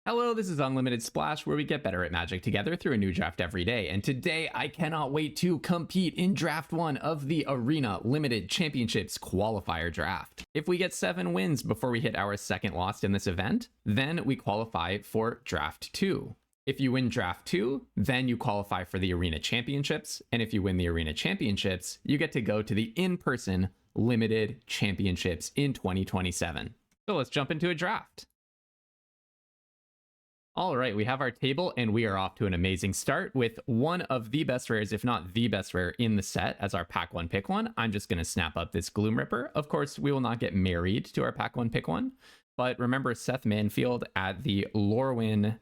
Hello, this is Unlimited Splash, where we get better at Magic together through a new draft every day. And today, I cannot wait to compete in Draft 1 of the Arena Limited Championships Qualifier Draft. If we get 7 wins before we hit our second loss in this event, then we qualify for Draft 2. If you win Draft 2, then you qualify for the Arena Championships. And if you win the Arena Championships, you get to go to the in-person Limited Championships in 2027. So let's jump into a draft. All right, we have our table and we are off to an amazing start with one of the best rares, if not the best rare in the set as our pack one pick one. I'm just going to snap up this Gloom Ripper. Of course, we will not get married to our pack one pick one, but remember Seth Manfield at the Lorwyn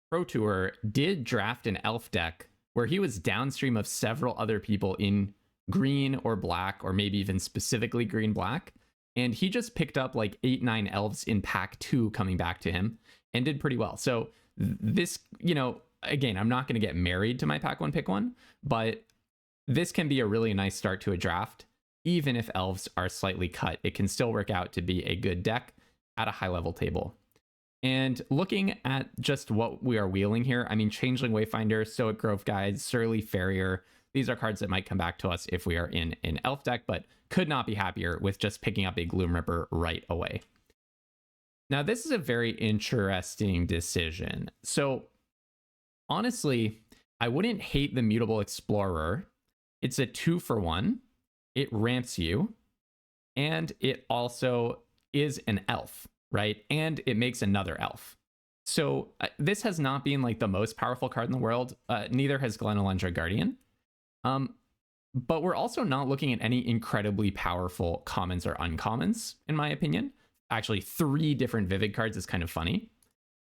Pro Tour did draft an elf deck where he was downstream of several other people in green or black, or maybe even specifically green-black. And he just picked up like 8-9 elves in pack 2 coming back to him and did pretty well. So this, again, I'm not going to get married to my pack one pick one, but this can be a really nice start to a draft. Even if elves are slightly cut, it can still work out to be a good deck at a high level table. And looking at just what we are wheeling here, I mean, Changeling Wayfinder, Stoic Grove Guide, Surly Farrier, these are cards that might come back to us if we are in an elf deck, but could not be happier with just picking up a Gloom Ripper right away. Now, this is a very interesting decision. So honestly, I wouldn't hate the Mutable Explorer. It's a 2-for-1. It ramps you, and it also is an elf, right? And it makes another elf. So this has not been like the most powerful card in the world. Neither has Glenalundra Guardian. But we're also not looking at any incredibly powerful commons or uncommons, in my opinion. Actually, 3 different Vivid cards is kind of funny.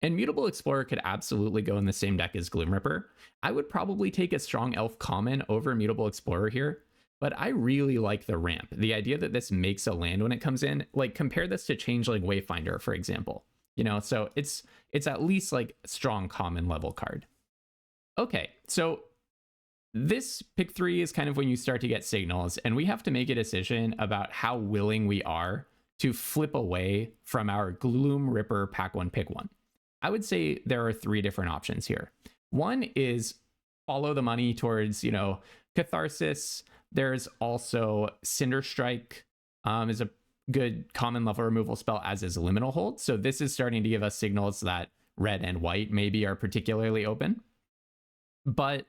And Mutable Explorer could absolutely go in the same deck as Gloom Ripper. I would probably take a strong elf common over Mutable Explorer here, but I really like the ramp. The idea that this makes a land when it comes in, like compare this to Changeling Wayfinder, for example. So it's at least like strong common level card. Okay, so this pick 3 is kind of when you start to get signals, and we have to make a decision about how willing we are to flip away from our Gloom Ripper pack 1 pick 1. I would say there are 3 different options here. One is follow the money towards, Catharsis. There's also Cinder Strike is a good common level removal spell, as is Liminal Hold. So this is starting to give us signals that red and white maybe are particularly open. But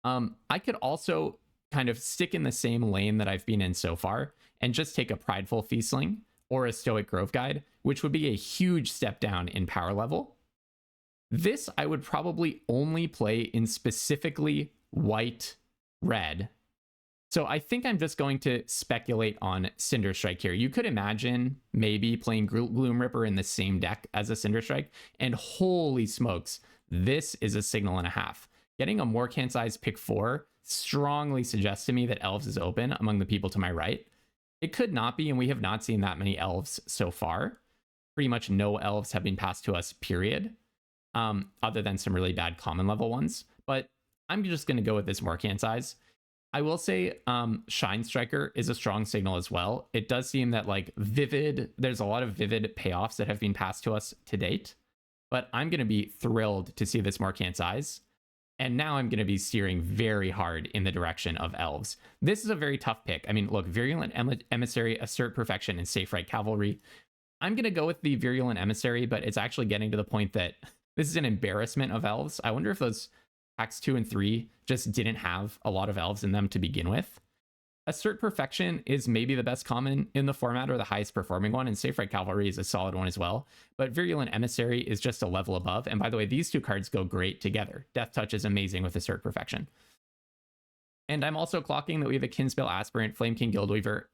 I could also kind of stick in the same lane that I've been in so far and just take a Prideful Feastling or a Stoic Grove Guide, which would be a huge step down in power level. This I would probably only play in specifically white-red. So I think I'm just going to speculate on Cinder Strike here. You could imagine maybe playing Gloom Ripper in the same deck as a Cinder Strike, and holy smokes, this is a signal and a half. Getting a Morkhan's pick 4 strongly suggests to me that elves is open among the people to my right. It could not be, and we have not seen that many elves so far. Pretty much no elves have been passed to us, period, other than some really bad common level ones. But I'm just going to go with this Morkhan's. I will say Shine Striker is a strong signal as well. It does seem that there's a lot of Vivid payoffs that have been passed to us to date. But I'm going to be thrilled to see this Morkhan's. And now I'm going to be steering very hard in the direction of elves. This is a very tough pick. I mean, look, Virulent Emissary, Assert Perfection, and Safe Right Cavalry. I'm going to go with the Virulent Emissary, but it's actually getting to the point that this is an embarrassment of elves. I wonder if those packs 2 and 3 just didn't have a lot of elves in them to begin with. Assert Perfection is maybe the best common in the format, or the highest performing one, and Safe Right Cavalry is a solid one as well. But Virulent Emissary is just a level above. And by the way, these 2 cards go great together. Death Touch is amazing with Assert Perfection. And I'm also clocking that we have a Kinspell Aspirant, Flame King Guildweaver.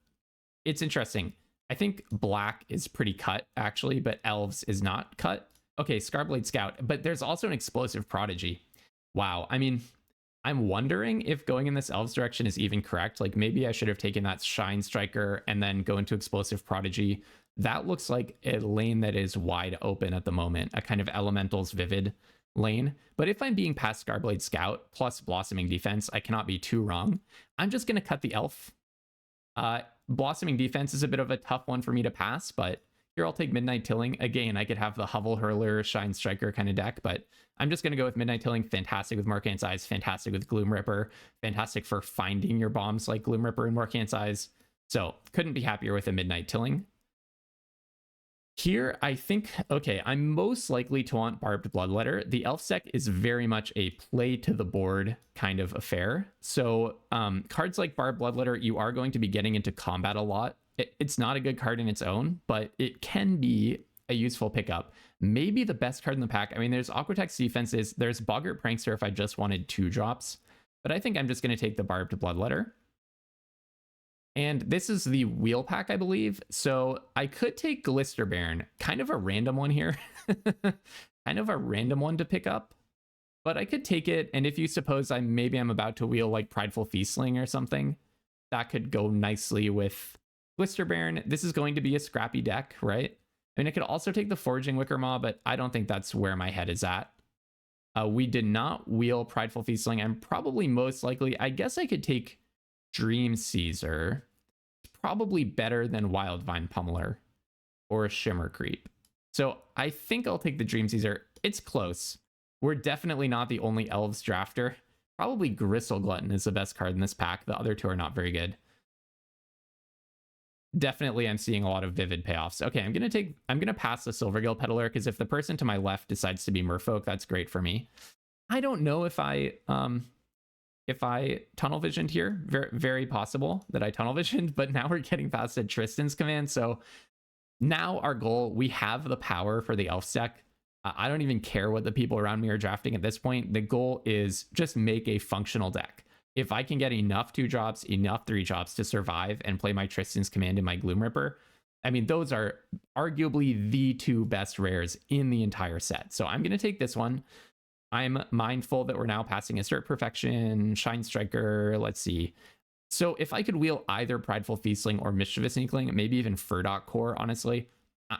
It's interesting. I think black is pretty cut, actually, but elves is not cut. Okay, Scarblade Scout, but there's also an Explosive Prodigy. Wow, I mean, I'm wondering if going in this elves direction is even correct. Like maybe I should have taken that Shine Striker and then go into Explosive Prodigy. That looks like a lane that is wide open at the moment, a kind of Elementals Vivid lane. But if I'm being past Scarblade Scout plus Blossoming Defense, I cannot be too wrong. I'm just going to cut the elf. Blossoming Defense is a bit of a tough one for me to pass, but Here I'll take Midnight Tilling. Again, I could have the Hovel Hurler, Shine Striker kind of deck, but I'm just going to go with Midnight Tilling. Fantastic with Morkant's Eyes, fantastic with Gloom Ripper, fantastic for finding your bombs like Gloom Ripper and Morkant's Eyes. So couldn't be happier with a Midnight Tilling. Here, I think, okay, I'm most likely to want Barbed Bloodletter. The Elf Sec is very much a play to the board kind of affair. So cards like Barbed Bloodletter, you are going to be getting into combat a lot. It's not a good card in its own, but it can be a useful pickup. Maybe the best card in the pack. I mean, there's Aquatex Defenses, there's Boggart Prankster if I just wanted 2 drops, but I think I'm just going to take the Barbed Bloodletter. And this is the wheel pack, I believe. So I could take Glisterbairn, kind of a random one here. Kind of a random one to pick up, but I could take it. And if you suppose maybe I'm about to wheel like Prideful Feastling or something, that could go nicely with Glisterbairn. This is going to be a scrappy deck, right? I mean, I could also take the Foraging Wickermaw, but I don't think that's where my head is at. We did not wheel Prideful Feastling. I'm probably most likely, I guess I could take Dream Caesar. It's probably better than Wildvine Pummeler or a Shimmer Creep. So I think I'll take the Dream Caesar. It's close. We're definitely not the only Elves drafter. Probably Gristle Glutton is the best card in this pack. The other two are not very good. Definitely I'm seeing a lot of vivid payoffs. Okay, I'm gonna pass the Silvergill Peddler, because if the person to my left decides to be Merfolk, that's great for me. I don't know if I tunnel visioned here. Very, very possible that I tunnel visioned, but now we're getting past the Tristan's command. So now our goal, we have the power for the Elf Sec. I don't even care what the people around me are drafting at this point. The goal is just make a functional deck. If I can get enough 2-drops, enough 3-drops to survive and play my Tristan's command and my Gloom Ripper, I mean, those are arguably the 2 best rares in the entire set. So I'm going to take this one. I'm mindful that we're now passing Assert Perfection, Shine Striker, let's see. So if I could wheel either Prideful Feastling or Mischievous Inkling, maybe even Furdok Core, honestly,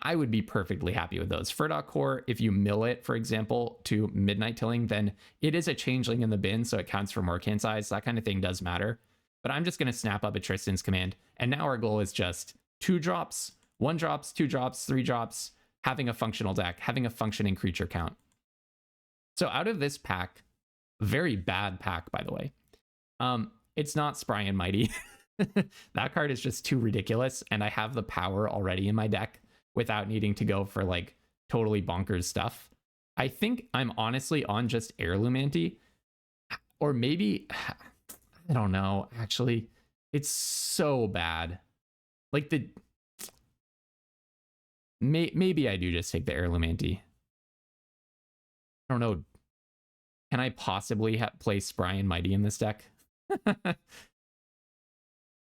I would be perfectly happy with those. Furdok Core, if you mill it, for example, to Midnight Tilling, then it is a changeling in the bin, so it counts for Morkant's Eyes. That kind of thing does matter. But I'm just going to snap up a Tristan's command, and now our goal is just 2-drops, 1-drops, 2-drops, 3-drops, having a functional deck, having a functioning creature count. So out of this pack, very bad pack, by the way, it's not Spry and Mighty. That card is just too ridiculous, and I have the power already in my deck without needing to go for like totally bonkers stuff. I think I'm honestly on just Heirloom Ante, or maybe, I don't know, actually, it's so bad. Like maybe I do just take the Heirloom Ante. I don't know. Can I possibly play Spry and Mighty in this deck? I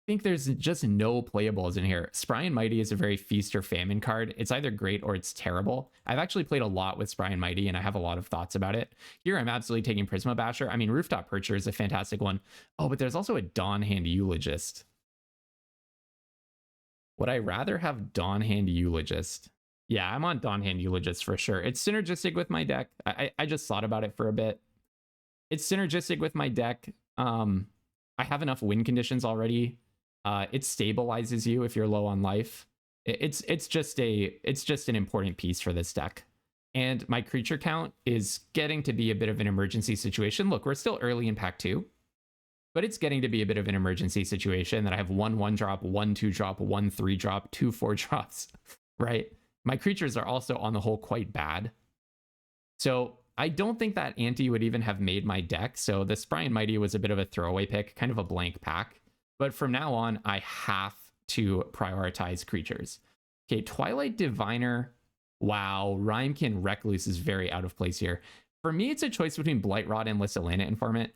think there's just no playables in here. Spry and Mighty is a very feast or famine card. It's either great or it's terrible. I've actually played a lot with Spry and Mighty, and I have a lot of thoughts about it. Here, I'm absolutely taking Prisma Basher. I mean, Rooftop Percher is a fantastic one. Oh, but there's also a Dawnhand Eulogist. Would I rather have Dawnhand Eulogist? Yeah, I'm on Dawnhand Eulogist for sure. It's synergistic with my deck. I just thought about it for a bit. It's synergistic with my deck. I have enough win conditions already. It stabilizes you if you're low on life. It's just an important piece for this deck. And my creature count is getting to be a bit of an emergency situation. Look, we're still early in pack 2, but it's getting to be a bit of an emergency situation that I have 1 1-drop, 1 2-drop, 1 3-drop, 2 4-drops, right? My creatures are also on the whole quite bad. So I don't think that Ante would even have made my deck. So the Spry and Mighty was a bit of a throwaway pick, kind of a blank pack. But from now on, I have to prioritize creatures. Okay, Twilight Diviner. Wow, Rhymekin Recluse is very out of place here. For me, it's a choice between Blightrod and Lissalana Informant.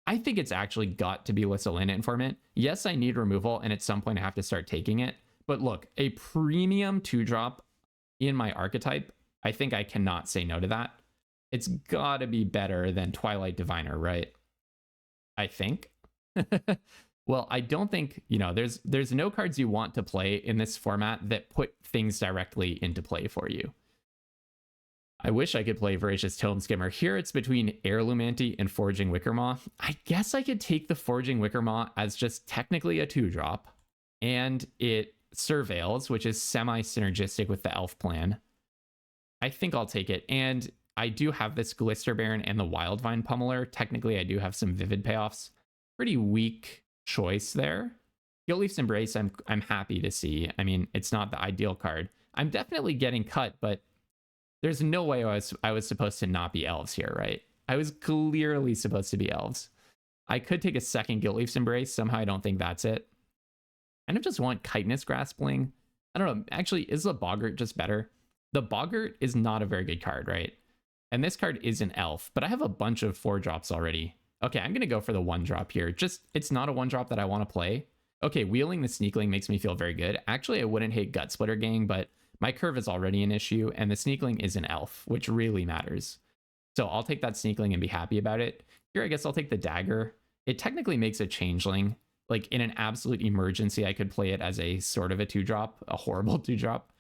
I think it's actually got to be Lissalana Informant. Yes, I need removal, and at some point I have to start taking it. But look, a premium 2-drop in my archetype, I think I cannot say no to that. It's gotta be better than Twilight Diviner, right? I think. Well, I don't think, there's no cards you want to play in this format that put things directly into play for you. I wish I could play Voracious Tome Skimmer. Here it's between Heirloom Ante and Foraging Wickermaw. I guess I could take the Foraging Wickermaw as just technically a 2-drop, and it Surveils, which is semi-synergistic with the elf plan. I think I'll take it. And I do have this Glister Baron and the Wildvine Pummeler. Technically, I do have some Vivid payoffs. Pretty weak choice there. Guildleaf's Embrace, I'm happy to see. I mean, it's not the ideal card. I'm definitely getting cut, but there's no way I was supposed to not be elves here, right? I was clearly supposed to be elves. I could take a second Guildleaf's Embrace. Somehow I don't think that's it. I kind of just want Chitinous Graspling. I don't know. Actually, is the Boggart just better? The Boggart is not a very good card, right? And this card is an elf, but I have a bunch of 4-drops already. Okay, I'm going to go for the 1-drop here. Just, it's not a 1-drop that I want to play. Okay, wheeling the Sneakling makes me feel very good. Actually, I wouldn't hate Gut Splitter Gang, but my curve is already an issue, and the Sneakling is an elf, which really matters. So I'll take that Sneakling and be happy about it. Here, I guess I'll take the Dagger. It technically makes a Changeling. Like, in an absolute emergency, I could play it as a sort of a 2-drop, a horrible 2-drop.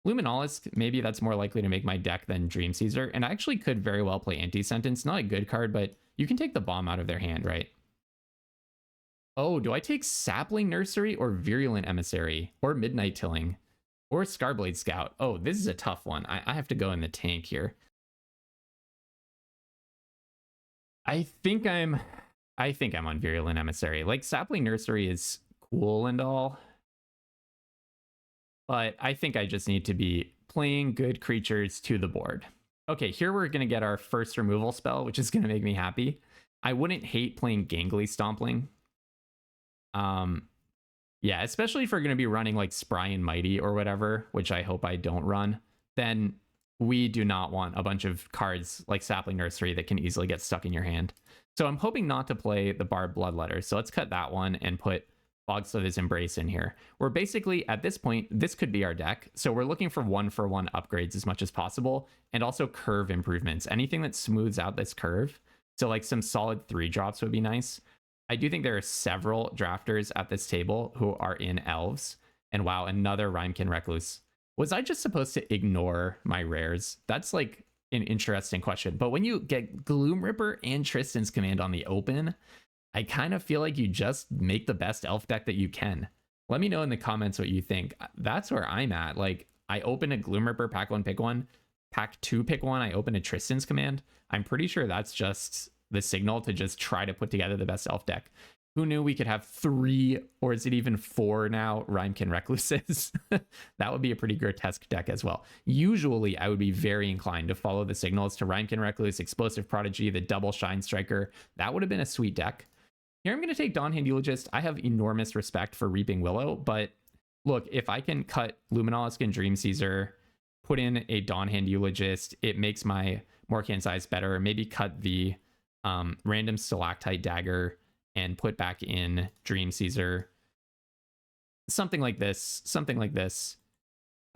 Luminolisk, maybe that's more likely to make my deck than Dream Caesar, and I actually could very well play Anti-Sentence. Not a good card, but you can take the bomb out of their hand, right? Oh, do I take Sapling Nursery or Virulent Emissary or Midnight Tilling or Scarblade Scout? Oh, this is a tough one. I have to go in the tank here. I think I'm on Virulent Emissary. Like, Sapling Nursery is cool and all, but I think I just need to be playing good creatures to the board. Okay, here we're going to get our first removal spell, which is going to make me happy. I wouldn't hate playing Gangly Stompling. Yeah, especially if we're going to be running like Spry and Mighty or whatever, which I hope I don't run, then we do not want a bunch of cards like Sapling Nursery that can easily get stuck in your hand. So I'm hoping not to play the Barbed Bloodletter. So let's cut that one and put Bogslither's Embrace in here. We're basically, at this point, this could be our deck. So we're looking for 1-for-1 upgrades as much as possible, and also curve improvements. Anything that smooths out this curve. So like some solid 3-drops would be nice. I do think there are several drafters at this table who are in elves. And wow, another Rhymekin Recluse. Was I just supposed to ignore my rares? That's like an interesting question. But when you get Gloom Ripper and Tristan's Command on the open, I kind of feel like you just make the best elf deck that you can. Let me know in the comments what you think. That's where I'm at. Like, I open a Gloom Ripper, pack 1, pick 1. Pack 2, pick 1. I open a Tristan's Command. I'm pretty sure that's just the signal to just try to put together the best elf deck. Who knew we could have 3, or is it even 4 now, Rhymekin Recluses? That would be a pretty grotesque deck as well. Usually, I would be very inclined to follow the signals to Rhymekin Recluse, Explosive Prodigy, the double Shine Striker. That would have been a sweet deck. Here I'm going to take Dawnhand Eulogist. I have enormous respect for Reaping Willow, but look, if I can cut Luminolisk and Dream Caesar, put in a Dawnhand Eulogist, it makes my Morkan size better. Maybe cut the random Stalactite Dagger and put back in Dream Caesar. Something like this. Something like this.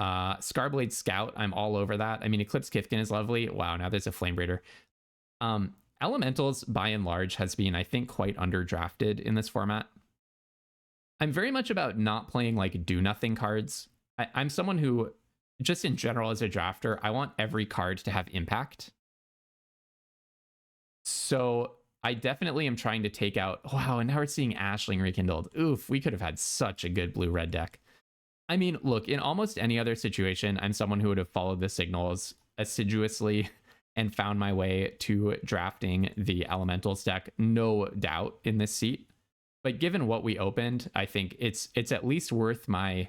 Scarblade Scout, I'm all over that. I mean, Eclipse Kifkin is lovely. Wow, now there's a Flame Breeder. Elementals, by and large, has been, I think, quite underdrafted in this format. I'm very much about not playing, like, do-nothing cards. I'm someone who, just in general as a drafter, I want every card to have impact. So I definitely am trying to take out... Wow, and now we're seeing Ashling Rekindled. Oof, we could have had such a good blue-red deck. I mean, look, in almost any other situation, I'm someone who would have followed the signals assiduously and found my way to drafting the Elementals deck, no doubt, in this seat. But given what we opened, I think it's at least worth my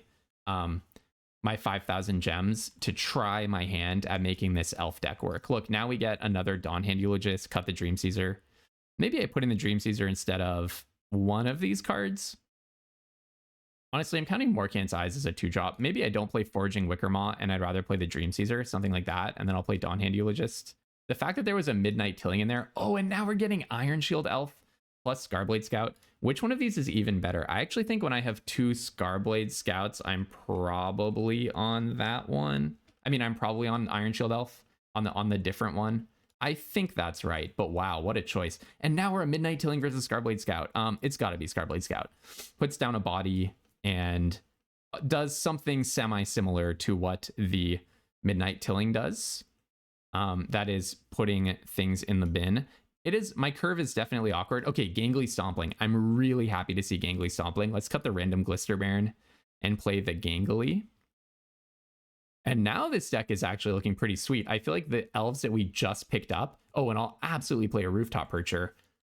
my 5,000 gems to try my hand at making this elf deck work. Look, now we get another Dawnhand Eulogist, cut the Dream Caesar. Maybe I put in the Dream Caesar instead of one of these cards. Honestly, I'm counting Morkan's Eyes as a 2-drop. Maybe I don't play Foraging Wickermaw and I'd rather play the Dream Caesar, something like that, and then I'll play Dawnhand Eulogist. The fact that there was a Midnight Tilling in there. Oh, and now we're getting Iron Shield Elf plus Scarblade Scout. Which one of these is even better? I actually think when I have 2 Scarblade Scouts, I'm probably on that one. I mean, I'm probably on Iron Shield Elf on the different one. I think that's right, but wow, what a choice. And now we're a Midnight Tilling versus Scarblade Scout. It's got to be Scarblade Scout. Puts down a body and does something semi-similar to what the Midnight Tilling does. That is putting things in the bin. It is, my curve is definitely awkward. Okay, Gangly Stompling. I'm really happy to see Gangly Stompling. Let's cut the random Glister Baron. and play the Gangly. And now this deck is actually looking pretty sweet. I feel like the elves that we just picked up. Oh, and I'll absolutely play a Rooftop Percher.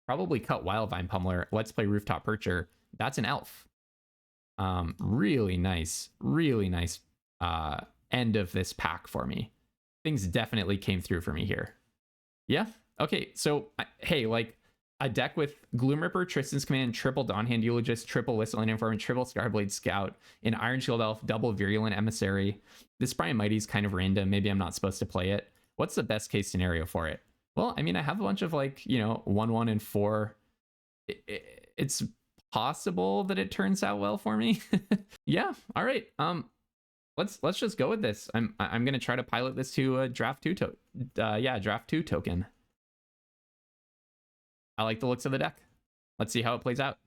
Probably cut Wildvine Pummeler. Let's play Rooftop Percher. That's an elf. Really nice end of this pack for me. Things definitely came through for me here. Yeah. Okay. So, hey, like a deck with Gloom Ripper, Tristan's Command, triple Dawnhand Eulogist, triple Whistling Informant, triple Scarblade Scout, an Iron Shield Elf, double Virulent Emissary. This Brian Mighty is kind of random. Maybe I'm not supposed to play it. What's the best case scenario for it? Well, I mean, I have a bunch of like, you know, 1/1 and 4. It's possible that it turns out well for me. Yeah. All right. Let's just go with this. I'm gonna try to pilot this to a draft 2 draft 2 token. I like the looks of the deck. Let's see how it plays out.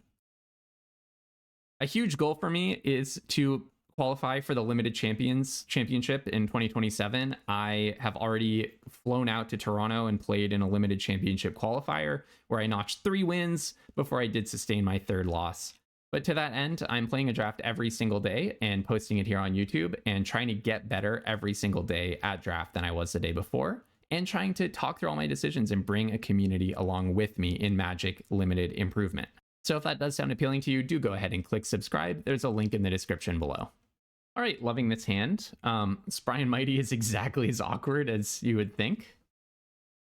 A huge goal for me is to qualify for the Limited Championship in 2027. I have already flown out to Toronto and played in a Limited Championship qualifier where I notched 3 wins before I did sustain my 3rd loss. But to that end, I'm playing a draft every single day and posting it here on YouTube and trying to get better every single day at draft than I was the day before, and trying to talk through all my decisions and bring a community along with me in Magic Limited Improvement. So if that does sound appealing to you, do go ahead and click subscribe. There's a link in the description below. All right, loving this hand. Brian Mighty is exactly as awkward as you would think.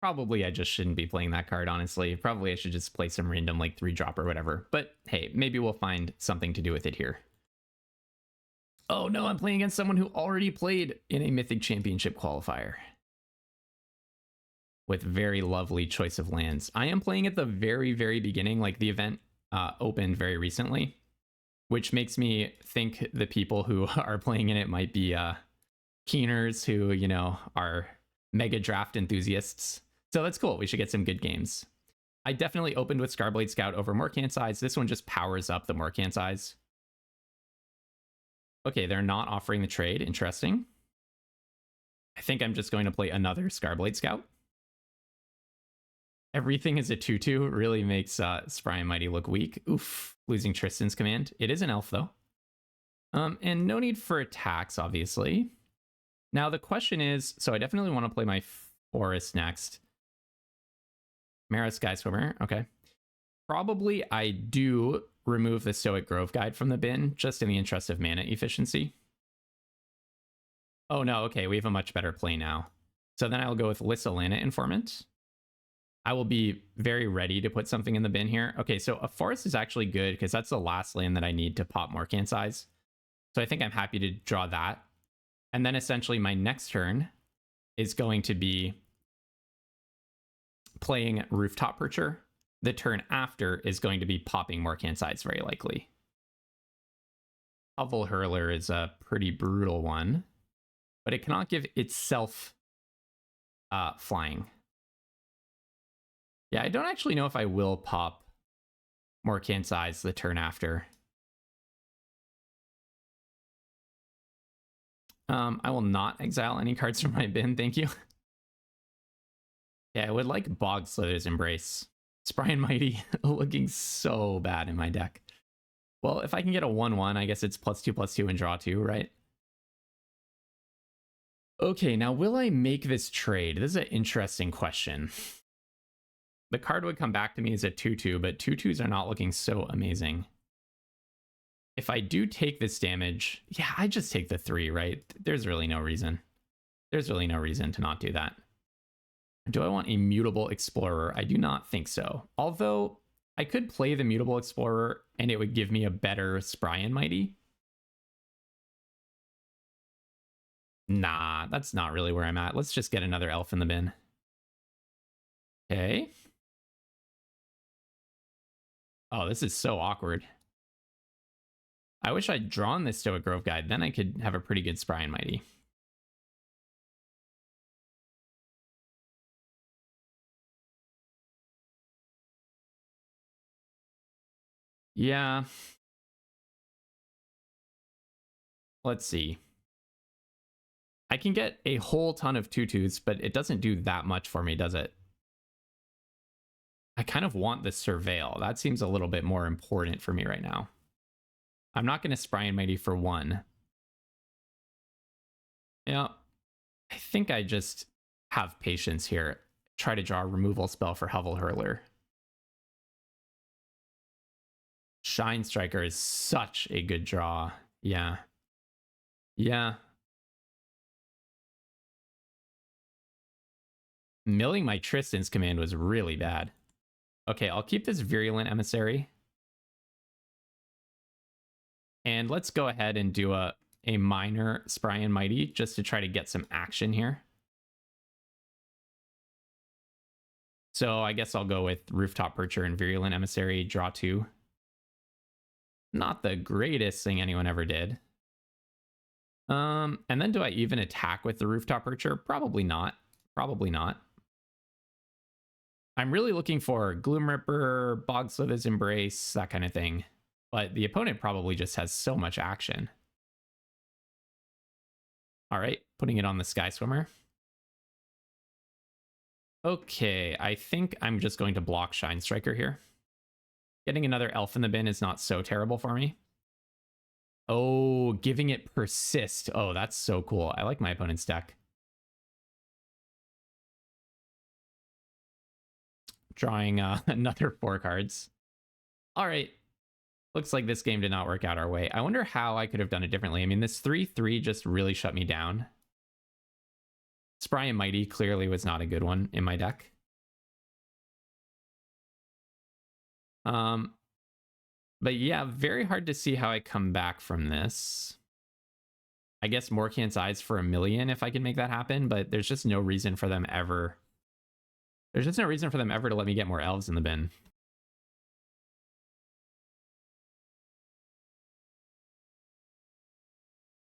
Probably I just shouldn't be playing that card, honestly. Probably I should just play some random like 3-drop or whatever. But hey, maybe we'll find something to do with it here. Oh no, I'm playing against someone who already played in a Mythic Championship qualifier. With very lovely choice of lands. I am playing at the very, very beginning, like the event opened very recently, which makes me think the people who are playing in it might be keeners who, you know, are mega draft enthusiasts. So that's cool. We should get some good games. I definitely opened with Scarblade Scout over Morkant Size. This one just powers up the Morkant Size. Okay, they're not offering the trade. Interesting. I think I'm just going to play another Scarblade Scout. Everything is a 2/2. Really makes Brian Mighty look weak. Oof, losing Tristan's Command. It is an elf, though. And no need for attacks, obviously. Now, the question is, so I definitely want to play my Forest next. Mara Sky Swimmer, okay. Probably I do remove the Stoic Grove Guide from the bin, just in the interest of mana efficiency. Oh no, okay, we have a much better play now. So then I'll go with Lyssalana Informant. I will be very ready to put something in the bin here. Okay, so a Forest is actually good because that's the last land that I need to pop Morkant Size. So I think I'm happy to draw that. And then essentially my next turn is going to be playing Rooftop Percher. The turn after is going to be popping Morkant Size very likely. Hovel Hurler is a pretty brutal one, but it cannot give itself flying. Yeah, I don't actually know if I will pop Morkant Size the turn after. I will not exile any cards from my bin, thank you. Yeah, I would like Bog Slither's Embrace. Brian Mighty looking so bad in my deck. Well, if I can get a 1/1, I guess it's +2/+2 and draw 2, right? Okay, now will I make this trade? This is an interesting question. The card would come back to me as a 2/2, but 2/2s are not looking so amazing. If I do take this damage, yeah, I just take the 3, right? There's really no reason. There's really no reason to not do that. Do I want a Mutable Explorer? I do not think so. Although, I could play the Mutable Explorer and it would give me a better Brian Mighty. Nah, that's not really where I'm at. Let's just get another elf in the bin. Okay. Oh, this is so awkward. I wish I'd drawn this Stoic Grove Guide. Then I could have a pretty good Brian Mighty. Yeah. Let's see. I can get a whole ton of 2/2s, but it doesn't do that much for me, does it? I kind of want the Surveil. That seems a little bit more important for me right now. I'm not going to Spry and Mighty for 1. Yeah, I think I just have patience here. Try to draw a removal spell for Hovel Hurler. Shine Striker is such a good draw. Yeah. Yeah. Milling my Tristan's command was really bad. Okay, I'll keep this Virulent Emissary. And let's go ahead and do a minor Spry and Mighty just to try to get some action here. So I guess I'll go with Rooftop Percher and Virulent Emissary, draw 2. Not the greatest thing anyone ever did. And then do I even attack with the Rooftop Percher? Probably not. Probably not. I'm really looking for Gloom Ripper, Bogslither's Embrace, that kind of thing. But the opponent probably just has so much action. All right, putting it on the Sky Swimmer. Okay, I think I'm just going to block Shine Striker here. Getting another Elf in the bin is not so terrible for me. Oh, giving it Persist. Oh, that's so cool. I like my opponent's deck. Drawing another 4 cards. All right. Looks like this game did not work out our way. I wonder how I could have done it differently. I mean, this 3/3 just really shut me down. Spry and Mighty clearly was not a good one in my deck. But yeah, very hard to see how I come back from this. I guess Morkant's Eyes for 1,000,000 if I can make that happen, but there's just no reason for them ever. There's just no reason for them ever to let me get more elves in the bin.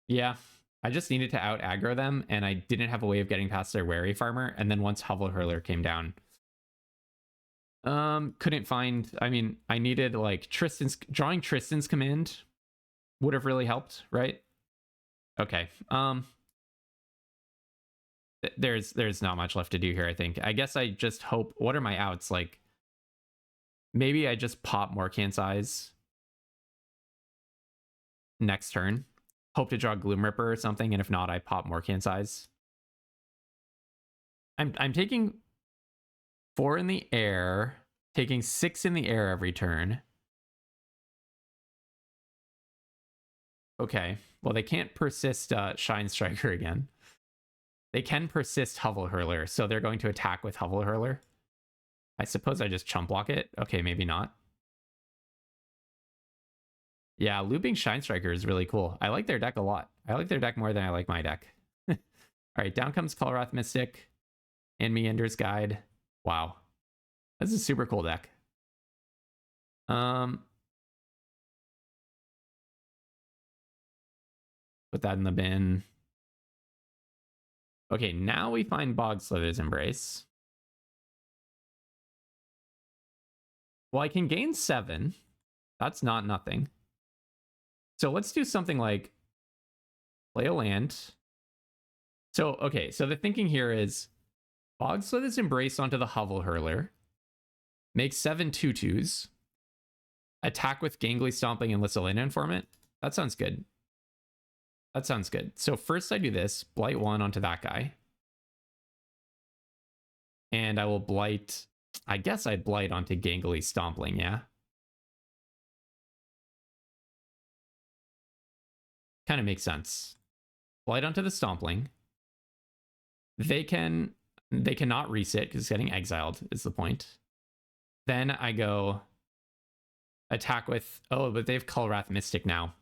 Yeah, I just needed to out aggro them, and I didn't have a way of getting past their Wary Farmer, and then once Hovel Hurler came down, couldn't find. I mean, I needed like drawing Tristan's command would have really helped, right? Okay. There's not much left to do here, I think. I guess I just hope. What are my outs? Like, maybe I just pop Morkant's Eyes next turn. Hope to draw Gloom Ripper or something, and if not, I pop Morkant's Eyes. I'm taking 4 in the air, taking 6 in the air every turn. Okay, well, they can't persist Shine Striker again. They can persist Hovel Hurler, so they're going to attack with Hovel Hurler. I suppose I just chump block it. Okay, maybe not. Yeah, looping Shine Striker is really cool. I like their deck a lot. I like their deck more than I like my deck. All right, down comes Colorwrath Mystic and Meander's Guide. Wow. This is a super cool deck. Put that in the bin. Okay, now we find Bogslither's Embrace. Well, I can gain 7. That's not nothing. So let's do something like play a land. So, okay, so the thinking here is Bogslither's Embrace onto the Hovel Hurler. Make 7 2/2s. Attack with Gangly Stomping and Lissalina Informant. That sounds good. That sounds good. So first I do this, blight 1 onto that guy. And I will blight, I guess I'd blight onto Gangly Stompling, yeah? Kind of makes sense. Blight onto the Stompling. They cannot resit because it's getting exiled is the point. Then I go attack with, oh, but they have Colorwrath Mystic now.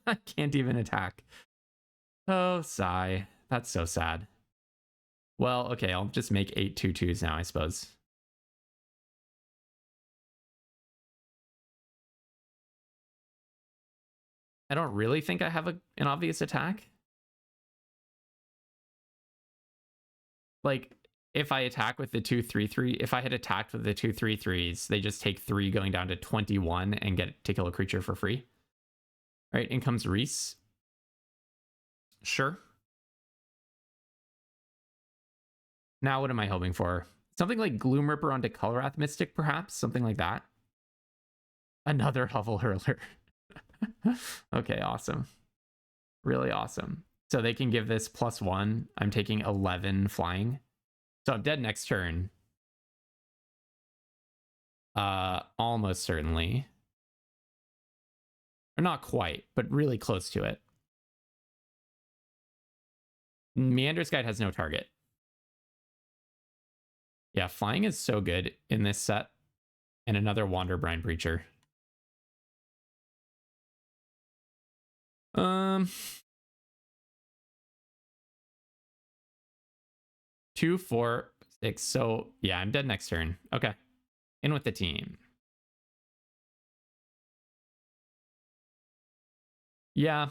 I can't even attack. Oh, sigh. That's so sad. Well, okay, I'll just make 8 2/2s now, I suppose. I don't really think I have an obvious attack. Like, if I attack with the 2/3/3, if I had attacked with the 2/3/3s, they just take 3 going down to 21 and get to kill a creature for free. All right, in comes Reese. Sure. Now what am I hoping for? Something like Gloom Ripper onto Colorwrath Mystic, perhaps? Something like that. Another Hovel Hurler. Okay, awesome. Really awesome. So they can give this +1. I'm taking 11 flying. So I'm dead next turn. Almost certainly. Or not quite, but really close to it. Meander's Guide has no target. Yeah, flying is so good in this set. And another Wanderbrine Breacher. 2, 4, 6. So yeah, I'm dead next turn. Okay. In with the team. Yeah.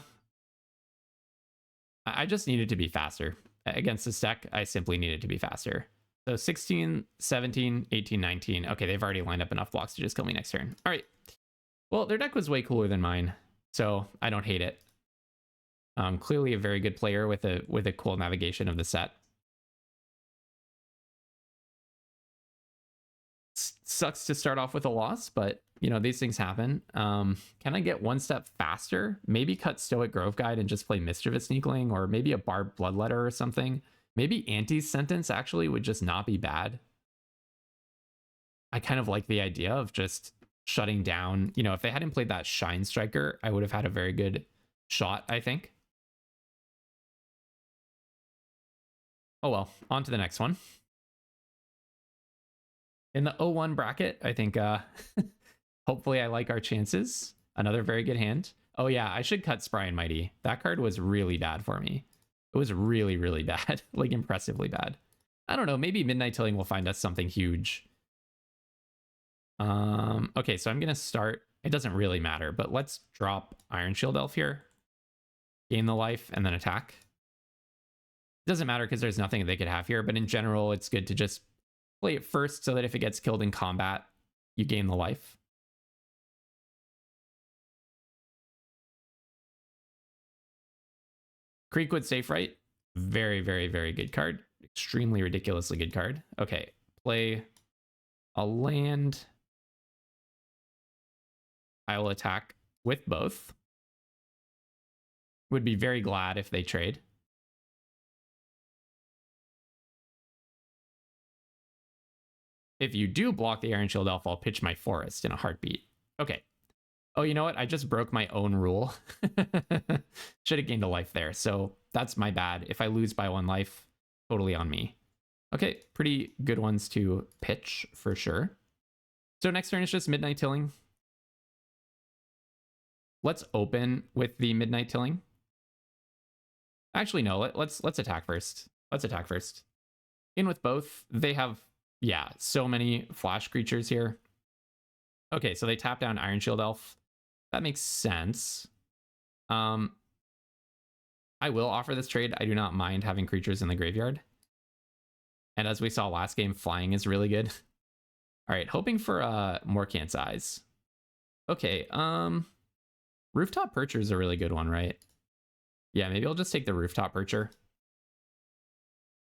I just needed to be faster. Against this deck, I simply needed to be faster. So 16, 17, 18, 19. Okay, they've already lined up enough blocks to just kill me next turn. All right. Well, their deck was way cooler than mine, so I don't hate it. Clearly a very good player with a cool navigation of the set. Sucks to start off with a loss, but you know, these things happen. Can I get one step faster? Maybe cut Stoic Grove Guide and just play Mischievous Sneakling, or maybe a Barbed Bloodletter or something. Maybe Auntie's Sentence actually would just not be bad. I kind of like the idea of just shutting down. You know, if they hadn't played that Shine Striker, I would have had a very good shot, I think. Oh well, on to the next one. In the 0-1 bracket, I think hopefully I like our chances. Another very good hand. Oh yeah, I should cut Spry and Mighty. That card was really bad for me. It was really, really bad. Like impressively bad. I don't know, maybe Midnight Tilling will find us something huge. Okay, so I'm gonna start. It doesn't really matter, but let's drop Iron Shield Elf here. Gain the life and then attack. It doesn't matter because there's nothing they could have here, but in general, it's good to just play it first so that if it gets killed in combat, you gain the life. Creekwood Safe Right. Very, very, very good card. Extremely ridiculously good card. Okay, play a land. I will attack with both. Would be very glad if they trade. If you do block the Iron Shield Elf, I'll pitch my forest in a heartbeat. Okay. Oh, you know what? I just broke my own rule. Should have gained a life there. So that's my bad. If I lose by 1 life, totally on me. Okay, pretty good ones to pitch for sure. So next turn is just Midnight Tilling. Let's open with the Midnight Tilling. Actually, no, let's attack first. Let's attack first. In with both. They have, yeah, so many flash creatures here. Okay, so they tap down Iron Shield Elf. That makes sense. I will offer this trade. I do not mind having creatures in the graveyard. And as we saw last game, flying is really good. All right, hoping for Morkant's Eyes. Okay, Rooftop Percher is a really good one, right? Yeah, maybe I'll just take the Rooftop Percher.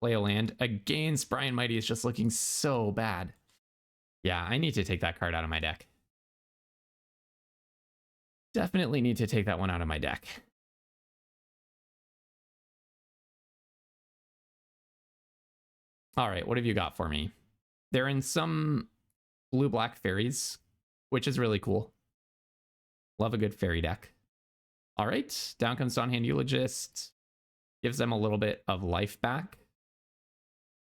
Play a land. Again, Spry and Mighty is just looking so bad. Yeah, I need to take that card out of my deck. Definitely need to take that one out of my deck. All right, what have you got for me? They're in some blue-black fairies, which is really cool. Love a good fairy deck. All right, down comes Dawnhand Eulogist. Gives them a little bit of life back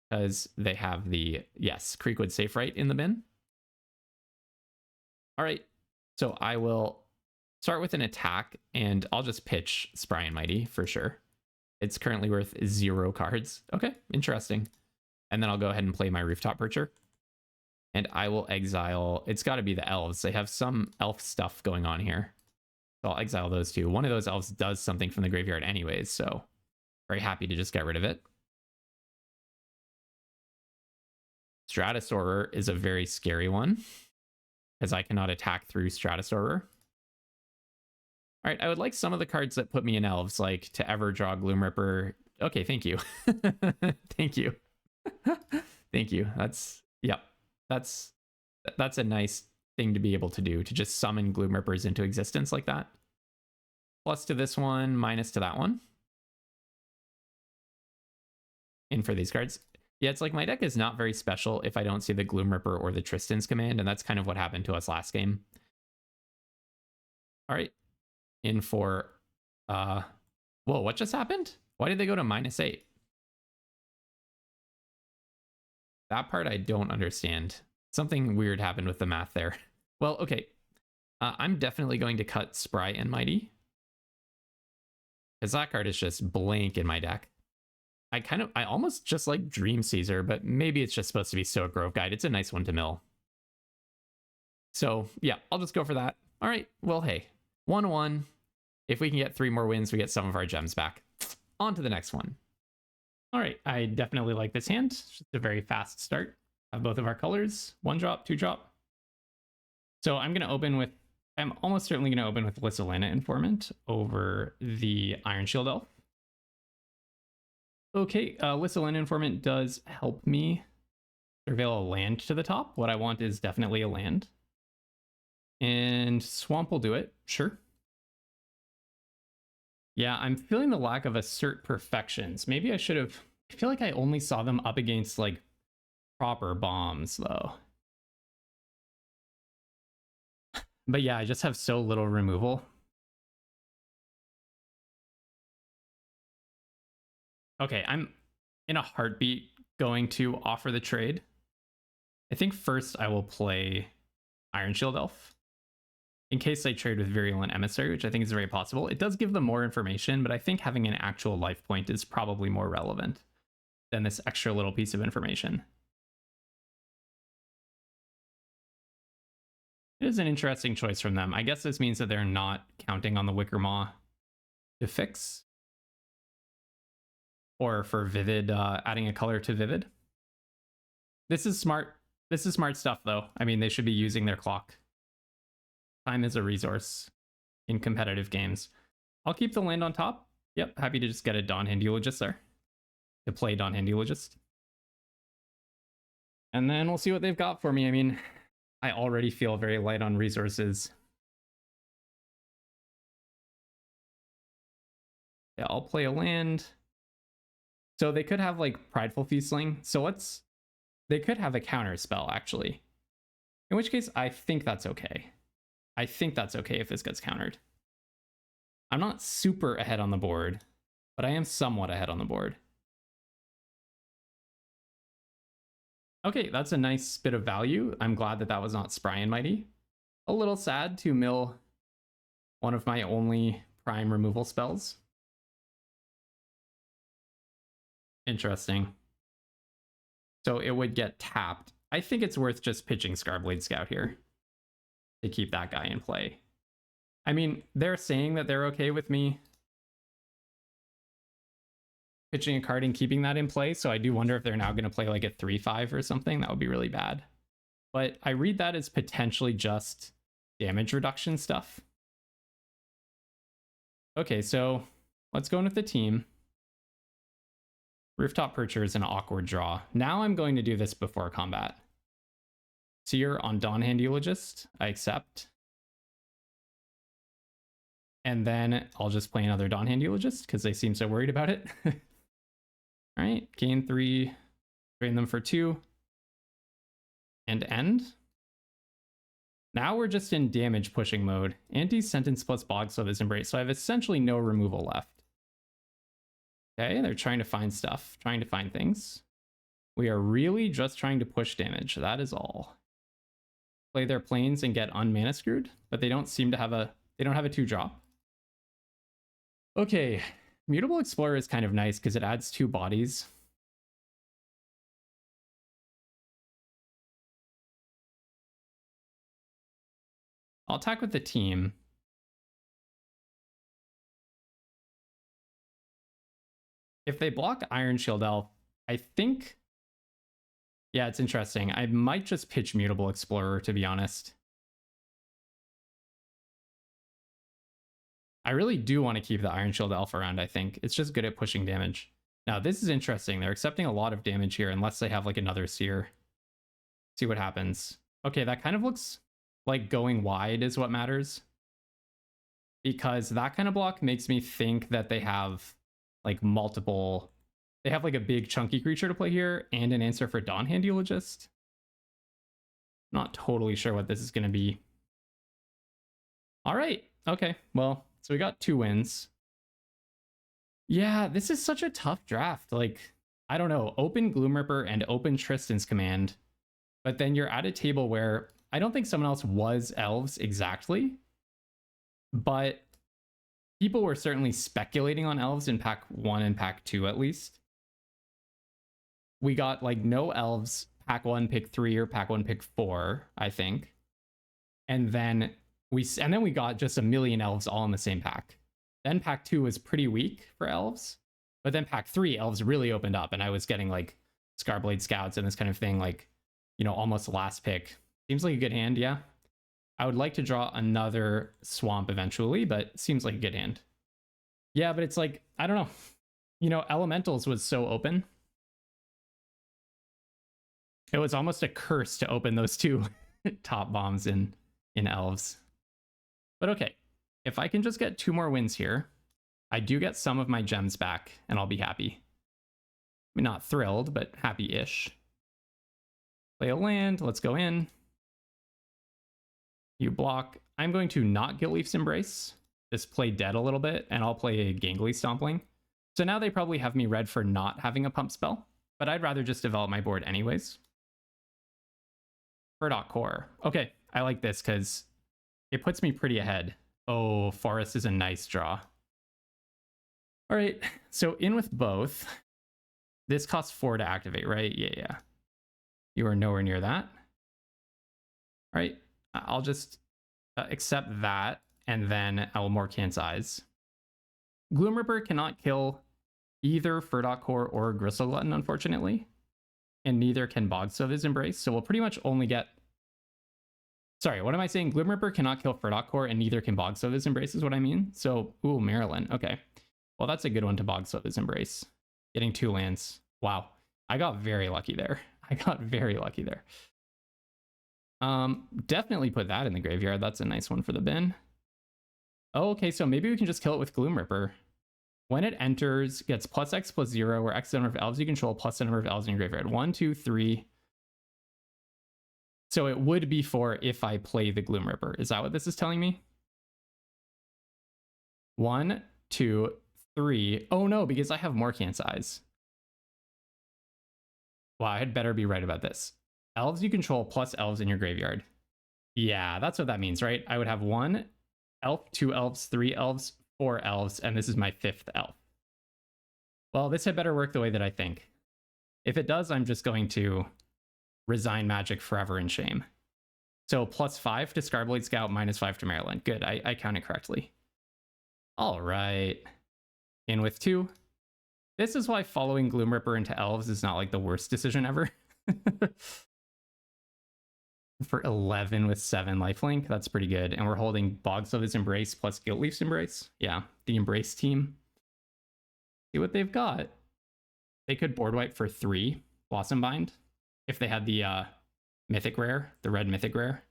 because they have the, yes, Creekwood Safe Right in the bin. All right, so I will start with an attack and I'll just pitch Spry and Mighty for sure. It's currently worth 0 cards. Okay, interesting. And then I'll go ahead and play my Rooftop Percher. And I will exile, it's got to be the elves. They have some elf stuff going on here. So I'll exile those two. One of those elves does something from the graveyard anyways, so very happy to just get rid of it. Stratostorer is a very scary one because I cannot attack through Stratostorer. All right, I would like some of the cards that put me in elves, like to ever draw Gloom Ripper. Okay, thank you. Thank you. Thank you. That's, yep. That's a nice thing to be able to do, to just summon Gloom Rippers into existence like that. plus to this one, minus to that one. In for these cards. Yeah, it's like my deck is not very special if I don't see the Gloom Ripper or the Tristan's command, and that's kind of what happened to us last game. All right, in for, whoa, what just happened? Why did they go to -8? That part I don't understand. Something weird happened with the math there. Well, okay. I'm definitely going to cut Spry and Mighty, because that card is just blank in my deck. I almost just like Dream Caesar, but maybe it's just supposed to be Stoic Grove Guide. It's a nice one to mill. So yeah, I'll just go for that. All right, well, hey, 1-1. If we can get 3 more wins, we get some of our gems back. On to the next one. All right, I definitely like this hand. It's just a very fast start. Have both of our colors, 1-drop, 2-drop. So I'm almost certainly going to open with Lissalina Informant over the Iron Shield Elf. Okay, Lissalina Informant does help me surveil a land to the top. What I want is definitely a land. And Swamp will do it, sure. Yeah, I'm feeling the lack of Assert Perfections. Maybe I should have... I feel like I only saw them up against, like, proper bombs, though. But yeah, I just have so little removal. Okay, I'm in a heartbeat going to offer the trade. I think first I will play Iron Shield Elf in case I trade with Virulent Emissary, which I think is very possible. It does give them more information, but I think having an actual life point is probably more relevant than this extra little piece of information. It is an interesting choice from them. I guess this means that they're not counting on the Wicker Maw to fix. Or for Vivid, adding a color to Vivid. This is smart. This is smart stuff, though. I mean, they should be using their clock. Time is a resource in competitive games. I'll keep the land on top. Yep, happy to just get a Dawnhand Eulogist there. To play Dawnhand Eulogist. And then we'll see what they've got for me. I mean, I already feel very light on resources. Yeah, I'll play a land. So they could have like Prideful Feastling. So they could have a counter spell actually. In which case I think that's okay. I think that's okay if this gets countered. I'm not super ahead on the board, but I am somewhat ahead on the board. Okay, that's a nice bit of value. I'm glad that that was not Spry and Mighty. A little sad to mill one of my only prime removal spells. Interesting. So it would get tapped. I think it's worth just pitching Scarblade Scout here to keep that guy in play. I mean, they're saying that they're okay with me pitching a card and keeping that in play, so I do wonder if they're now going to play like a 3/5 or something. That would be really bad. But I read that as potentially just damage reduction stuff. Okay, so let's go in with the team. Rooftop Percher is an awkward draw. Now I'm going to do this before combat. Seer on Dawnhand Eulogist, I accept. And then I'll just play another Dawnhand Eulogist because they seem so worried about it. All right, gain 3, drain them for 2, and end. Now we're just in damage pushing mode. Anti-Sentence plus Bogswell is embraced, so I have essentially no removal left. Okay, they're trying to find stuff, trying to find things. We are really just trying to push damage, that is all. Play their planes and get unmana screwed, but they don't seem to have they don't have a 2-drop. Okay, Mutable Explorer is kind of nice because it adds 2 bodies. I'll attack with the team. If they block Iron Shield Elf, I think... Yeah, it's interesting. I might just pitch Mutable Explorer, to be honest. I really do want to keep the Iron Shield Elf around, I think. It's just good at pushing damage. Now, this is interesting. They're accepting a lot of damage here, unless they have, like, another Seer. See what happens. Okay, that kind of looks like going wide is what matters. because that kind of block makes me think that they have like multiple. They have like a big chunky creature to play here and an answer for Dawnhand Eulogist. Not totally sure what this is going to be. All right. Okay. Well, so we got 2 wins. Yeah, this is such a tough draft. Like, I don't know, open Gloomripper and open Tristan's Command, but then you're at a table where I don't think someone else was elves exactly, but people were certainly speculating on elves in pack 1 and pack 2 at least. We got like no elves pack 1 pick 3 or pack 1 pick 4, I think. And then we got just a million elves all in the same pack. Then pack 2 was pretty weak for elves, but then pack 3 elves really opened up, and I was getting like Scarblade Scouts and this kind of thing, like, you know, almost last pick. Seems like a good hand, yeah. I would like to draw another swamp eventually, but seems like a good hand. Yeah, but it's like, I don't know. You know, Elementals was so open. It was almost a curse to open those 2 top bombs in elves. But okay, if I can just get 2 more wins here, I do get some of my gems back, and I'll be happy. I mean, not thrilled, but happy-ish. Play a land, let's go in. You block. I'm going to not Guiltleaf's Embrace, just play dead a little bit, and I'll play a Gangly Stompling. So now they probably have me red for not having a pump spell, but I'd rather just develop my board anyways. Furdok Core. Okay, I like this because it puts me pretty ahead. Oh, Forest is a nice draw. All right, so in with both. This costs 4 to activate, right? Yeah. You are nowhere near that. All right, I'll just accept that, and then I will Morkant's Eyes. Gloomripper cannot kill either Furdok Core or Gristleglutton, unfortunately. And neither can Bogsov's Embrace, so we'll pretty much only get... Sorry, what am I saying? Gloomripper cannot kill Furdok Core, and neither can Bogsov's Embrace is what I mean. So, ooh, Marilyn. Okay. Well, that's a good one to Bogsov's Embrace. Getting 2 lands. Wow. I got very lucky there. Definitely put that in the graveyard. That's a nice one for the bin. Oh, okay, so maybe we can just kill it with Gloomripper. When it enters, gets +X+0, or X the number of elves you control plus the number of elves in your graveyard. 1, 2, 3. So it would be 4 if I play the Gloomripper. Is that what this is telling me? 1, 2, 3. Oh no, because I have Morkant's Eyes. Wow, I had better be right about this. Elves you control plus elves in your graveyard. Yeah, that's what that means, right? I would have 1 elf, 2 elves, 3 elves, 4 elves, and this is my 5th elf. Well, this had better work the way that I think. If it does, I'm just going to resign Magic forever in shame. So +5 to Scarblade Scout, -5 to Maryland. Good, I counted correctly. All right. In with 2. This is why following Gloomripper into elves is not like the worst decision ever. For 11 with 7 lifelink, that's pretty good. And we're holding Bogsov's Embrace plus Guiltleaf's Embrace. Yeah, the Embrace team. See what they've got. They could board wipe for 3 Blossom Bind if they had the Mythic Rare, the red Mythic Rare.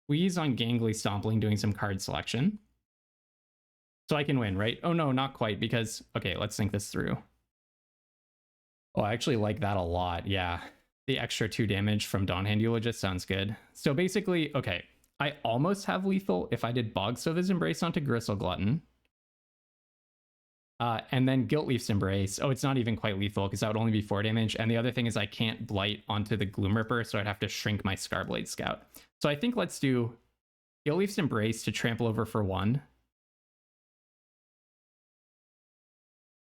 Squeeze on Gangly Stompling, doing some card selection. So I can win, right? Oh no, not quite, because... Okay, let's think this through. Oh, I actually like that a lot, yeah. The extra 2 damage from Dawnhand Eulogist sounds good. So basically, okay, I almost have lethal if I did Bogsov's Embrace onto Gristleglutton. And then Guiltleaf's Embrace. Oh, it's not even quite lethal because that would only be 4 damage. And the other thing is I can't blight onto the Gloomripper, so I'd have to shrink my Scarblade Scout. So I think let's do Guiltleaf's Embrace to trample over for 1.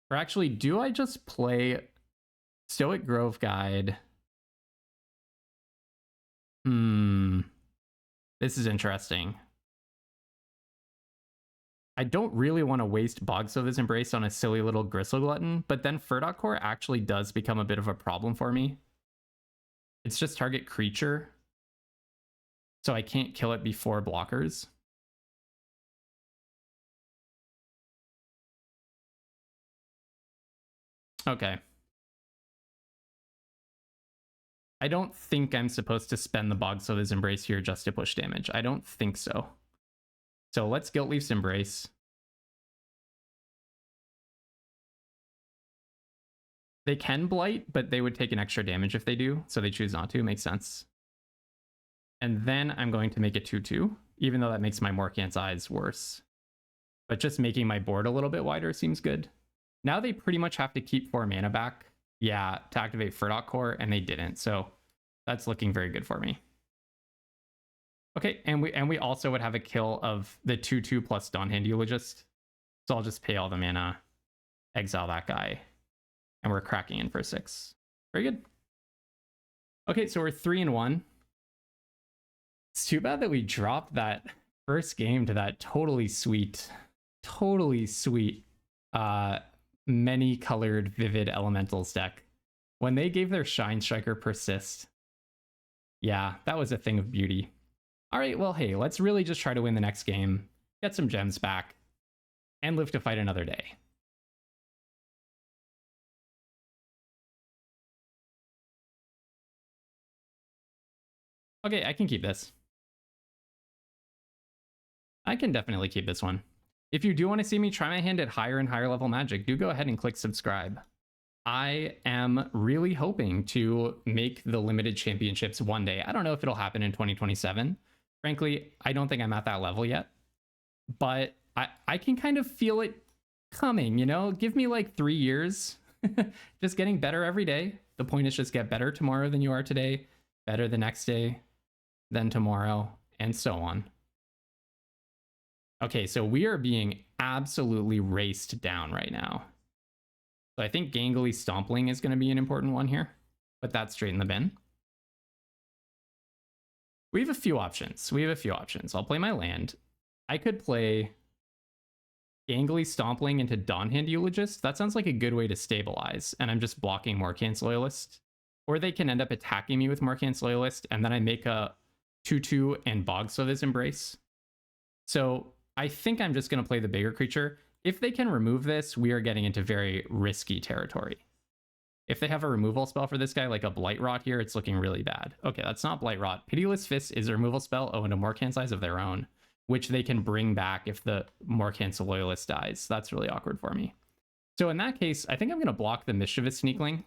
Or actually, do I just play Stoic Grove Guide? This is interesting. I don't really want to waste Bogsov's Embrace on a silly little Gristleglutton, but then Furdok Core actually does become a bit of a problem for me. It's just target creature, so I can't kill it before blockers. Okay. I don't think I'm supposed to spend the Bogsov's Embrace here just to push damage. I don't think so. So let's Guiltleaf's Embrace. They can Blight, but they would take an extra damage if they do, so they choose not to. Makes sense. And then I'm going to make it 2/2, even though that makes my Morkant's Eyes worse. But just making my board a little bit wider seems good. Now they pretty much have to keep 4 mana back, yeah, to activate Furdock Core, and they didn't, so that's looking very good for me. Okay, and we also would have a kill of the 2/2 plus Dawnhand Eulogist. So I'll just pay all the mana, exile that guy, and we're cracking in for 6. Very good. Okay, so we're 3-1. It's too bad that we dropped that first game to that totally sweet, many-colored Vivid Elementals deck. When they gave their Shine Striker Persist, yeah, that was a thing of beauty. All right, well, hey, let's really just try to win the next game, get some gems back, and live to fight another day. Okay, I can keep this. I can definitely keep this one. If you do want to see me try my hand at higher and higher level Magic, do go ahead and click subscribe. I am really hoping to make the limited championships one day. I don't know if it'll happen in 2027. Frankly, I don't think I'm at that level yet. But I can kind of feel it coming, you know? Give me like 3 years. Just getting better every day. The point is just get better tomorrow than you are today, better the next day, then tomorrow, and so on. Okay, so we are being absolutely raced down right now. So I think Gangly Stompling is going to be an important one here. Put that straight in the bin. We have a few options. I'll play my land. I could play Gangly Stompling into Dawnhand Eulogist. That sounds like a good way to stabilize, and I'm just blocking Morkant's Loyalist. Or they can end up attacking me with Morkant's Loyalist, and then I make a 2/2 and Bogswith's Embrace. So I think I'm just going to play the bigger creature. If they can remove this, we are getting into very risky territory. If they have a removal spell for this guy, like a Blight Rot here, it's looking really bad. Okay, that's not Blight Rot. Pitiless Fist is a removal spell, and a Morkant's Eyes of their own, which they can bring back if the Morkant's Loyalist dies. That's really awkward for me. So in that case, I think I'm going to block the Mischievous Sneakling.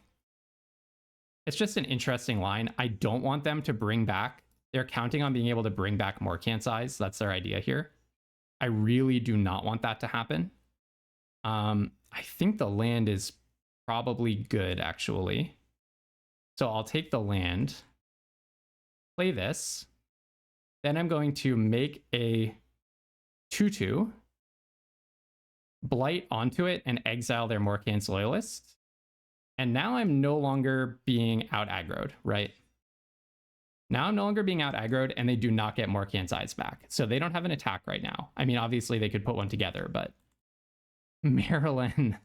It's just an interesting line. I don't want them to bring back. They're counting on being able to bring back Morkant's Eyes. That's their idea here. I really do not want that to happen. I think the land is probably good, actually. So I'll take the land, play this. Then I'm going to make a 2/2, Blight onto it, and exile their Morkant's Loyalist. And now I'm no longer being out aggroed, right? Now I'm no longer being out aggroed, and they do not get Morkant's Eyes back. So they don't have an attack right now. I mean, obviously they could put one together, but Marilyn.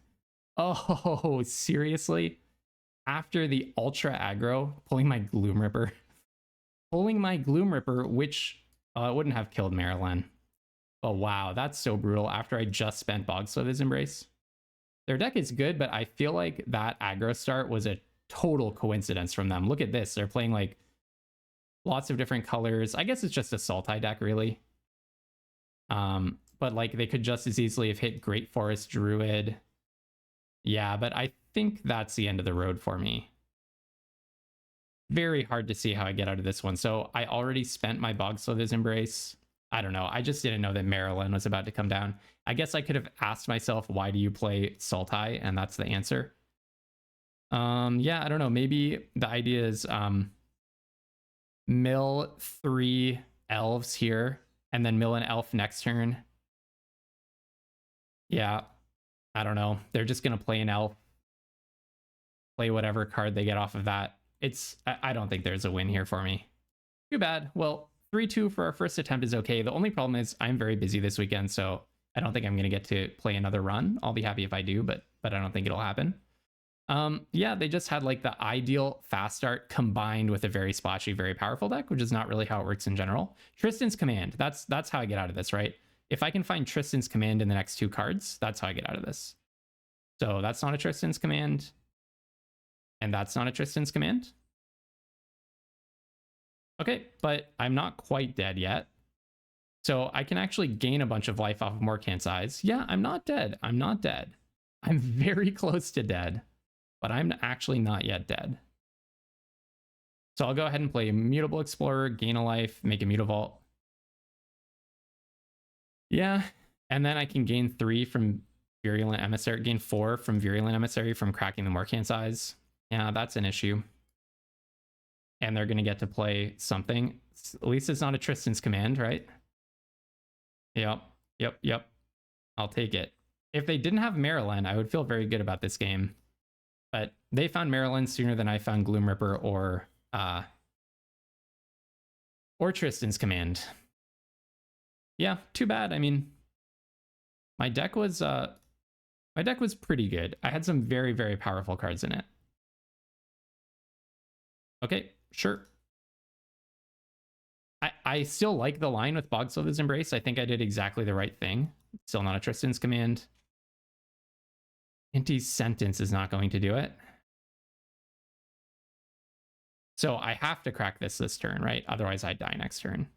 Oh, seriously? After the ultra aggro, pulling my Gloom Ripper. Pulling my Gloom Ripper, which it wouldn't have killed Marilyn. Oh, wow, that's so brutal after I just spent Bogswith's Embrace. Their deck is good, but I feel like that aggro start was a total coincidence from them. Look at this. They're playing like lots of different colors. I guess it's just a Sultai deck, really. But like they could just as easily have hit Great Forest Druid. Yeah, but I think that's the end of the road for me. Very hard to see how I get out of this one. So I already spent my Bogswith's Embrace. I don't know. I just didn't know that Marilyn was about to come down. I guess I could have asked myself, why do you play Sultai? And that's the answer. Yeah, I don't know. Maybe the idea is mill 3 elves here and then mill an elf next turn. Yeah, I don't know. They're just going to play an elf, play whatever card they get off of that. I don't think there's a win here for me. Too bad. Well, 3-2 for our first attempt is okay. The only problem is I'm very busy this weekend, so I don't think I'm going to get to play another run. I'll be happy if I do, but I don't think it'll happen. Yeah, they just had like the ideal fast start combined with a very splashy, very powerful deck, which is not really how it works in general. Tristan's Command. That's how I get out of this, right? If I can find Tristan's Command in the next 2 cards, that's how I get out of this. So that's not a Tristan's Command. And that's not a Tristan's Command. Okay, but I'm not quite dead yet. So I can actually gain a bunch of life off of Morkant's Eyes. Yeah, I'm not dead. I'm not dead. I'm very close to dead, but I'm actually not yet dead. So I'll go ahead and play Mutable Explorer, gain a life, make a Mutavault. Yeah, and then I can gain 3 from Virulent Emissary, gain 4 from Virulent Emissary from cracking the Morkant's Eyes. Yeah, that's an issue. And they're going to get to play something. At least it's not a Tristan's Command, right? Yep. I'll take it. If they didn't have Maryland, I would feel very good about this game. But they found Maryland sooner than I found Gloom Ripper or Tristan's Command. Yeah, too bad. I mean, my deck was pretty good. I had some very, very powerful cards in it. Okay, sure. I still like the line with Bogslither's Embrace. I think I did exactly the right thing. Still not a Tristan's Command. Anti-Sentence is not going to do it. So I have to crack this turn, right? Otherwise I die next turn.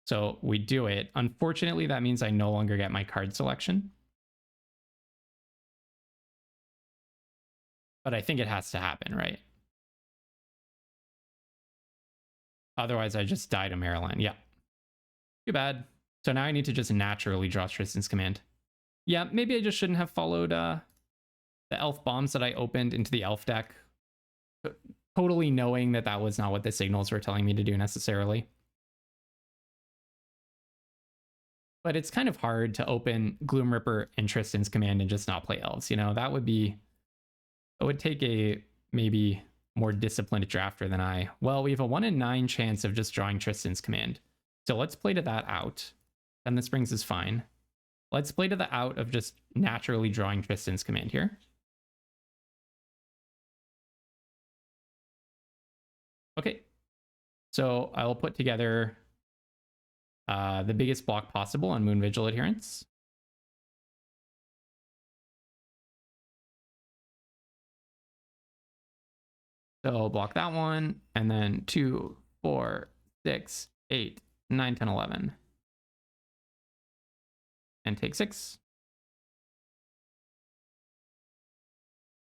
So we do it. Unfortunately, that means I no longer get my card selection. But I think it has to happen, right? Otherwise, I just die to Maryland. Yeah. Too bad. So now I need to just naturally draw Tristan's Command. Yeah, maybe I just shouldn't have followed the elf bombs that I opened into the elf deck. Totally knowing that that was not what the signals were telling me to do necessarily. But it's kind of hard to open Gloom Ripper and Tristan's Command and just not play elves. You know, that would take a maybe more disciplined drafter than I. Well, we have a 1 in 9 chance of just drawing Tristan's Command. So let's play to that out. And this brings is fine. Let's play to the out of just naturally drawing Tristan's Command here. Okay. So I will put together the biggest block possible on Moon Vigil Adherence. So I'll block that one, and then 2, 4, 6, 8, 9, 10, 11. And take 6.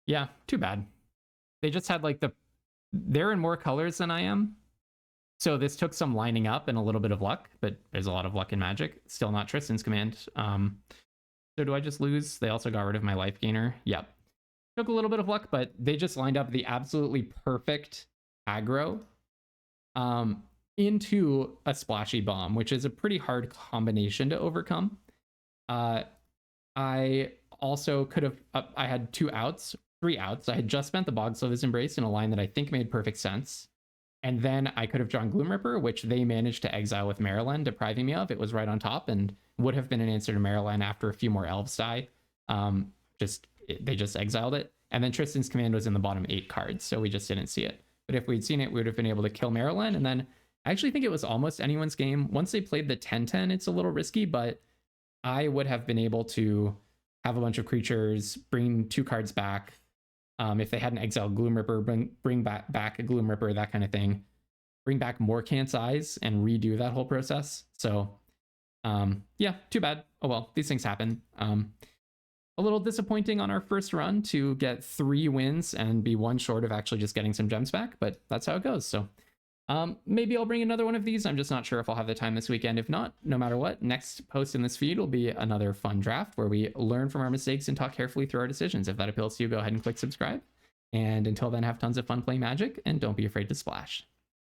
Yeah, too bad. They just had like they're in more colors than I am. So this took some lining up and a little bit of luck, but there's a lot of luck in Magic. Still not Tristan's Command. So do I just lose? They also got rid of my life gainer. Yep. Took a little bit of luck, but they just lined up the absolutely perfect aggro into a splashy bomb, which is a pretty hard combination to overcome. I also could have, I had 3 outs. I had just spent the Bogslither's Embrace in a line that I think made perfect sense. And then I could have drawn Gloom Ripper, which they managed to exile with Maryland, depriving me of. It was right on top and would have been an answer to Maryland after a few more elves die. They just exiled it. And then Tristan's Command was in the bottom 8 cards, so we just didn't see it. But if we'd seen it, we would have been able to kill Maryland. And then I actually think it was almost anyone's game. Once they played the 10-10, it's a little risky, but I would have been able to have a bunch of creatures, bring 2 cards back. If they hadn't exiled Gloom Ripper, bring back a Gloom Ripper, that kind of thing. Bring back Morkant's Eyes and redo that whole process. So, yeah, too bad. Oh well, these things happen. A little disappointing on our first run to get 3 wins and be 1 short of actually just getting some gems back, but that's how it goes. So maybe I'll bring another one of these. I'm just not sure if I'll have the time this weekend. If not, no matter what, next post in this feed will be another fun draft where we learn from our mistakes and talk carefully through our decisions. If that appeals to you, go ahead and click subscribe. And until then, have tons of fun playing Magic and don't be afraid to splash.